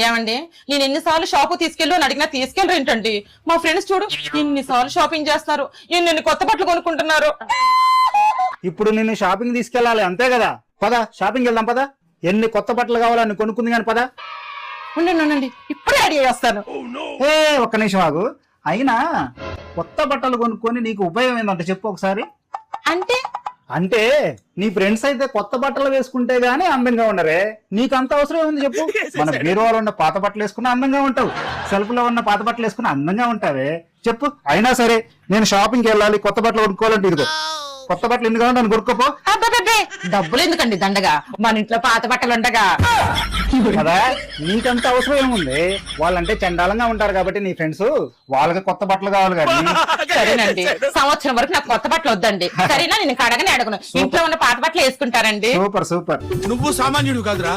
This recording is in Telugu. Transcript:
ఏమండి నేను ఎన్నిసార్లు షాపు తీసుకెళ్ళు అని అడిగినా తీసుకెళ్ళరు ఏంటండి? మా ఫ్రెండ్స్ చూడు ఎన్నిసార్లు షాపింగ్ చేస్తున్నారు, ఎన్ని కొత్త బట్టలు కొనుక్కుంటున్నారు. ఇప్పుడు నిన్ను షాపింగ్ తీసుకెళ్ళాలి అంతే కదా? పద షాపింగ్ వెళ్దాం పద. ఎన్ని కొత్త బట్టలు కావాలని కొనుక్కుంది కానీ పద. ఉండండి ఇప్పుడే రెడీ చేస్తాను. ఏ ఒక్క నిమిషం ఆగు. అయినా కొత్త బట్టలు కొనుక్కొని నీకు ఉపయోగం ఏందంటే చెప్పు ఒకసారి. అంటే నీ ఫ్రెండ్స్ అయితే కొత్త బట్టలు వేసుకుంటే గానీ అందంగా ఉండరే. నీకు అంత అవసరం ఏముంది చెప్పు? మన బీరువాలో ఉన్న పాత బట్టలు వేసుకుని అందంగా ఉంటావు, సెల్ఫ్ లో ఉన్న పాత బట్టలు వేసుకుని అందంగా ఉంటావే చెప్పు. అయినా సరే నేను షాపింగ్కి వెళ్ళాలి, కొత్త బట్టలు కొనుక్కోవాలంటే ఇదిగో కొత్త బట్టలు ఎందుకు నన్ను కొనుక్కోపో. డబ్బులు ఎందుకండి దండగా, మన ఇంట్లో పాత బట్టలు ఉండగా కదా. నీకంత అవసరం ఏముంది? వాళ్ళంటే చండాలంగా ఉంటారు కాబట్టి నీ ఫ్రెండ్స్, వాళ్ళకి కొత్త బట్టలు కావాలి కానీ. సరేనండి, సంవత్సరం వరకు నాకు కొత్త బట్టలు వద్దండి. సరేనా, నేను అడగను. ఇంట్లో ఉన్న పాత బట్టలు వేసుకుంటారండి. Super super. నువ్వు సామాన్యుడు కాదురా.